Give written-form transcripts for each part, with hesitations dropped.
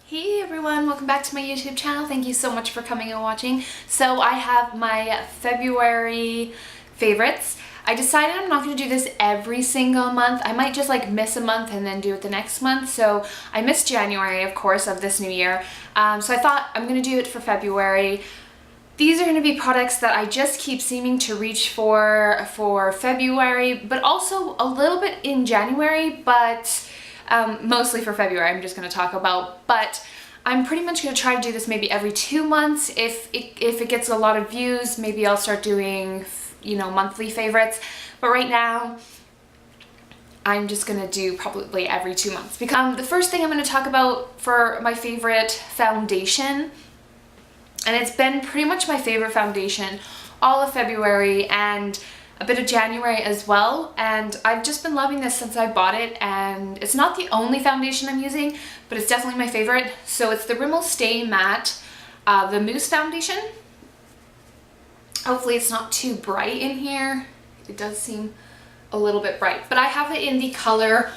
Hey everyone, welcome back to my YouTube channel. Thank you so much for coming and watching. So I have my February favorites. I decided I'm not going to do this every single month. I might just like miss a month and then do it the next month. So I missed January, of course, of this new year. So I thought I'm going to do it for February. These are going to be products that I just keep seeming to reach for February, but also a little bit in January, but mostly for February I'm just going to talk about. But I'm pretty much going to try to do this maybe every 2 months. If it gets a lot of views, maybe I'll start doing, you know, monthly favorites. But right now, I'm just going to do probably every 2 months. Because the first thing I'm going to talk about for my favorite foundation, and it's been pretty much my favorite foundation all of February and a bit of January as well, and I've just been loving this since I bought it, and it's not the only foundation I'm using, but it's definitely my favorite. So it's the Rimmel Stay Matte, the Mousse foundation. Hopefully it's not too bright in here. It does seem a little bit bright, but I have it in the color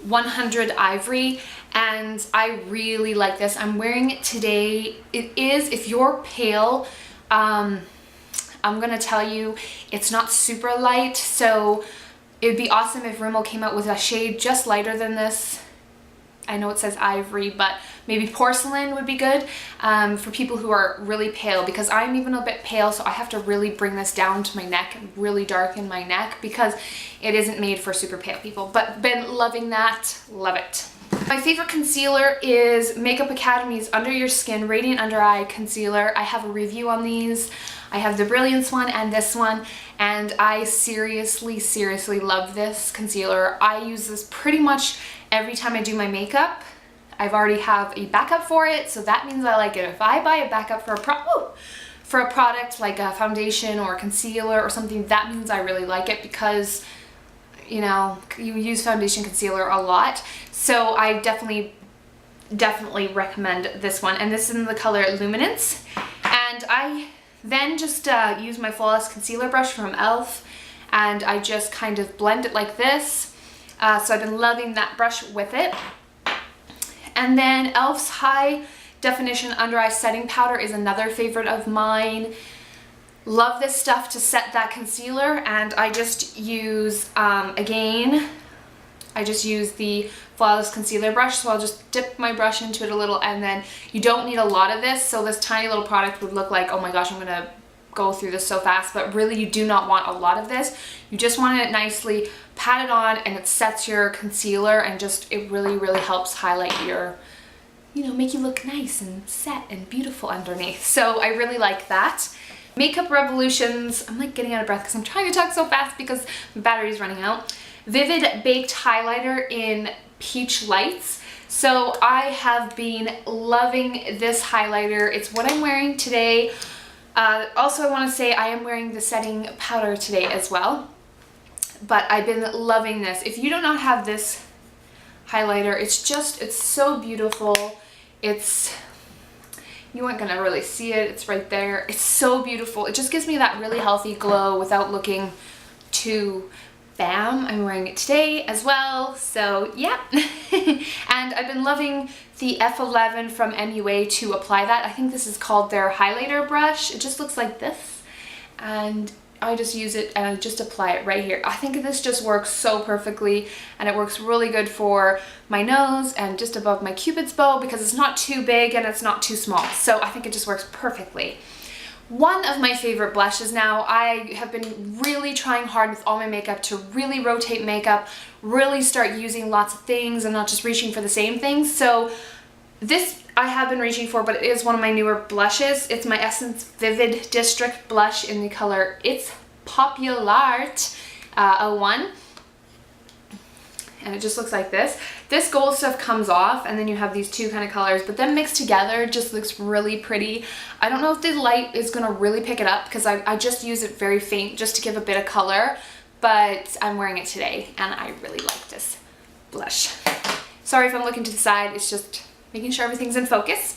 100 Ivory, and I really like this. I'm wearing it today. It is, if you're pale, I'm gonna tell you, it's not super light, so it'd be awesome if Rimmel came out with a shade just lighter than this. I know it says ivory, but maybe porcelain would be good for people who are really pale, because I'm even a bit pale, so I have to really bring this down to my neck and really darken my neck because it isn't made for super pale people. But been loving that, love it. My favorite concealer is Makeup Academy's Under Your Skin Radiant Under Eye Concealer. I have a review on these. I have the Brilliance one and this one, and I seriously love this concealer. I use this pretty much every time I do my makeup. I've already have a backup for it, so that means I like it. If I buy a backup for a product like a foundation or a concealer or something, that means I really like it, because you know, you use foundation concealer a lot. So I definitely recommend this one, and this is in the color Luminance. And I then just use my Flawless Concealer brush from e.l.f. and I just kind of blend it like this. So I've been loving that brush with it. And then e.l.f.'s High Definition Under Eye Setting Powder is another favorite of mine. Love this stuff to set that concealer, and I just use, again, I just use the Flawless Concealer brush, so I'll just dip my brush into it a little, and then you don't need a lot of this, so this tiny little product would look like, oh my gosh, I'm gonna go through this so fast, but really you do not want a lot of this. You just want it nicely patted on, and it sets your concealer, and just, it really helps highlight your, you know, make you look nice and set and beautiful underneath. So I really like that. Makeup Revolutions, I'm like getting out of breath because I'm trying to talk so fast because my battery's running out. Vivid Baked Highlighter in Peach Lights. So I have been loving this highlighter. It's what I'm wearing today. Also, I want to say I am wearing the setting powder today as well. But I've been loving this. If you do not have this highlighter, it's so beautiful. You aren't gonna really see it, it's right there. It's so beautiful. It just gives me that really healthy glow without looking too bam. I'm wearing it today as well, so yeah. And I've been loving the F11 from MUA to apply that. I think this is called their highlighter brush. It just looks like this, and I just use it and I just apply it right here. I think this just works so perfectly, and it works really good for my nose and just above my cupid's bow because it's not too big and it's not too small. So I think it just works perfectly. One of my favorite blushes now, I have been really trying hard with all my makeup to really rotate makeup, really start using lots of things and not just reaching for the same things. So this I have been reaching for, but it is one of my newer blushes. It's my Essence Vivid District blush in the color It's Populart 01. And it just looks like this. This gold stuff comes off, and then you have these two kind of colors, but then mixed together it just looks really pretty. I don't know if the light is gonna really pick it up because I just use it very faint just to give a bit of color, but I'm wearing it today and I really like this blush. Sorry if I'm looking to the side, it's just making sure everything's in focus.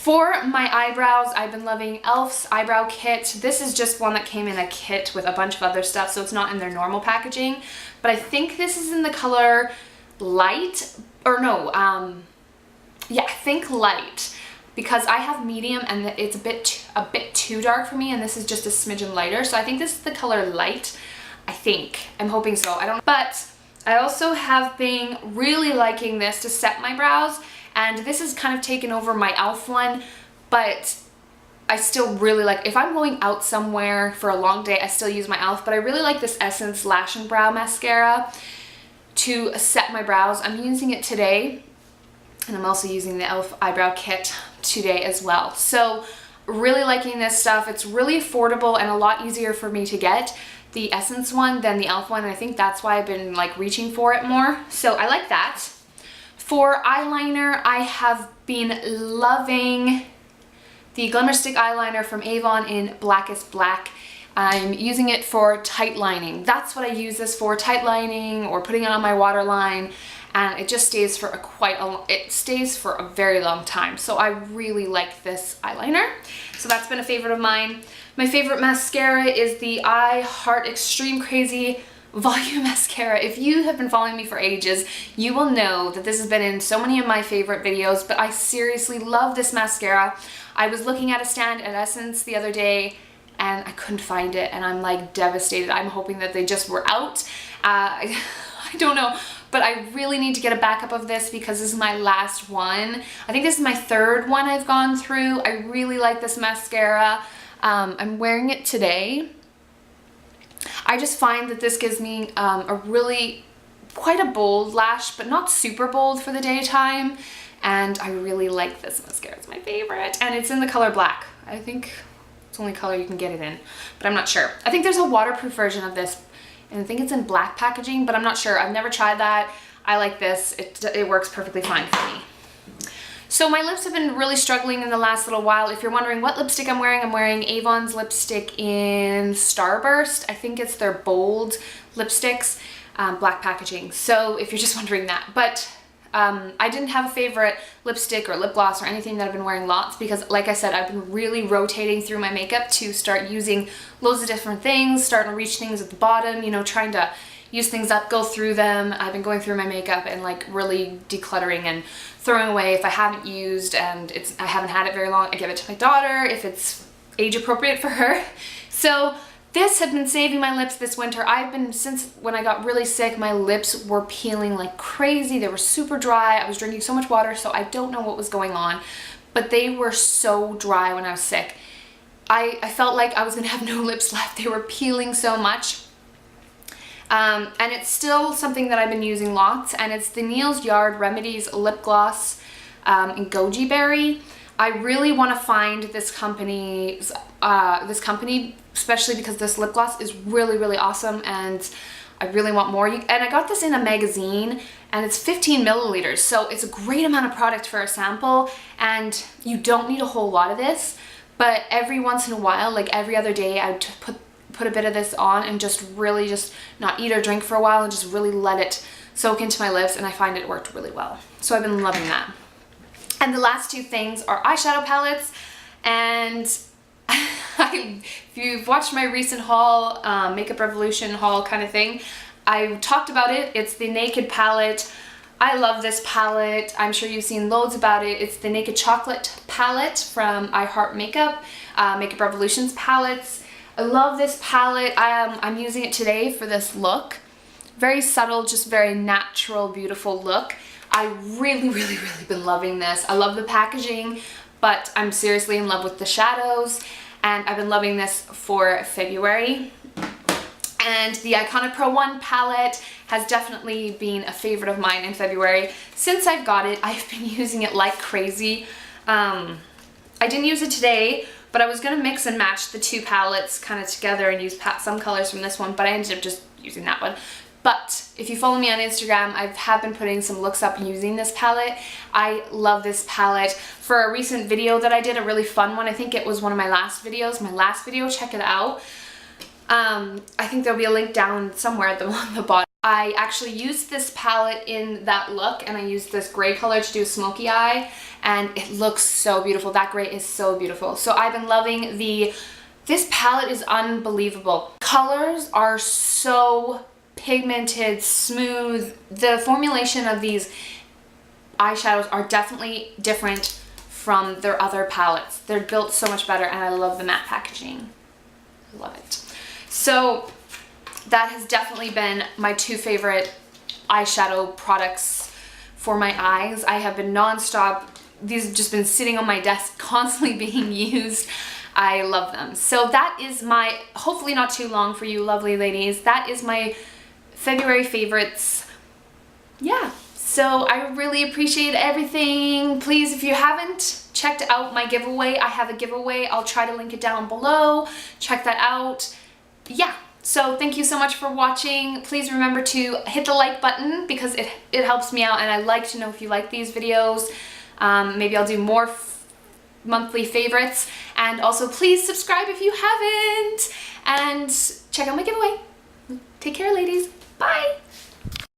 For my eyebrows, I've been loving e.l.f.'s eyebrow kit. This is just one that came in a kit with a bunch of other stuff, so it's not in their normal packaging. But I think this is in the color Light, or no, yeah, think light, because I have medium and it's a bit too dark for me, and this is just a smidgen lighter. So I think this is the color light. I think. I'm hoping so. I don't know. But I also have been really liking this to set my brows, and this has kind of taken over my e.l.f. one, but I still really like, if I'm going out somewhere for a long day, I still use my e.l.f., but I really like this Essence Lash and Brow Mascara to set my brows. I'm using it today, and I'm also using the e.l.f. eyebrow kit today as well. So really liking this stuff. It's really affordable and a lot easier for me to get, the Essence one, than the e.l.f. one, and I think that's why I've been like reaching for it more. So I like that. For eyeliner, I have been loving the Glimmer Stick eyeliner from Avon in Blackest Black. I'm using it for tight lining. That's what I use this for, tight lining or putting it on my waterline, and it just stays for a very long time. So I really like this eyeliner. So that's been a favorite of mine. My favorite mascara is the I Heart Extreme Crazy Volume Mascara. If you have been following me for ages, you will know that this has been in so many of my favorite videos, but I seriously love this mascara. I was looking at a stand at Essence the other day and I couldn't find it, and I'm like devastated. I'm hoping that they just were out. I don't know, but I really need to get a backup of this because this is my last one. I think this is my third one I've gone through. I really like this mascara. I'm wearing it today. I just find that this gives me quite a bold lash, but not super bold for the daytime. And I really like this mascara. It's my favorite. And it's in the color black. I think it's the only color you can get it in, but I'm not sure. I think there's a waterproof version of this, and I think it's in black packaging, but I'm not sure. I've never tried that. I like this. It works perfectly fine for me. So my lips have been really struggling in the last little while. If you're wondering what lipstick I'm wearing Avon's lipstick in Starburst. I think it's their bold lipsticks, black packaging. So if you're just wondering that. But I didn't have a favorite lipstick or lip gloss or anything that I've been wearing lots, because like I said, I've been really rotating through my makeup to start using loads of different things, starting to reach things at the bottom, you know, trying to use things up, go through them. I've been going through my makeup and like really decluttering and throwing away if I haven't used and I haven't had it very long. I give it to my daughter if it's age appropriate for her. So this had been saving my lips this winter. Since when I got really sick, my lips were peeling like crazy. They were super dry. I was drinking so much water, so I don't know what was going on, but they were so dry when I was sick. I felt like I was gonna have no lips left. They were peeling so much. And it's still something that I've been using lots, and it's the Neil's Yard Remedies Lip Gloss in Goji Berry. I really want to find this company, especially because this lip gloss is really, really awesome, and I really want more. And I got this in a magazine, and it's 15 milliliters, so it's a great amount of product for a sample, and you don't need a whole lot of this, but every once in a while, like every other day, I would put a bit of this on and just really just not eat or drink for a while and just really let it soak into my lips, and I find it worked really well. So I've been loving that. And the last two things are eyeshadow palettes, and if you've watched my recent haul, Makeup Revolution haul kind of thing, I talked about it. It's the Naked palette. I love this palette. I'm sure you've seen loads about it. It's the Naked Chocolate palette from I Heart Makeup, Makeup Revolution's palettes. I love this palette. I'm using it today for this look. Very subtle, just very natural, beautiful look. I really, really, really been loving this. I love the packaging, but I'm seriously in love with the shadows, and I've been loving this for February. And the Iconic Pro 1 palette has definitely been a favorite of mine in February. Since I've got it, I've been using it like crazy. I didn't use it today, but I was gonna mix and match the two palettes kind of together and use some colors from this one, but I ended up just using that one. But if you follow me on Instagram, I have been putting some looks up using this palette. I love this palette. For a recent video that I did, a really fun one, I think it was one of my last videos, check it out. I think there'll be a link down somewhere at the bottom. I actually used this palette in that look, and I used this gray color to do a smoky eye, and it looks so beautiful. That gray is so beautiful. So I've been loving this palette is unbelievable. Colors are so pigmented, smooth. The formulation of these eyeshadows are definitely different from their other palettes. They're built so much better, and I love the matte packaging. Love it. So that has definitely been my 2 favorite eyeshadow products for my eyes. I have been non-stop. These have just been sitting on my desk, constantly being used. I love them. So that is my, hopefully not too long for you lovely ladies, that is my February favorites. Yeah, so I really appreciate everything. Please, if you haven't checked out my giveaway, I have a giveaway. I'll try to link it down below. Check that out. Yeah. So thank you so much for watching. Please remember to hit the like button because it helps me out, and I like to know if you like these videos. Maybe I'll do more monthly favorites. And also please subscribe if you haven't, and check out my giveaway. Take care, ladies. Bye.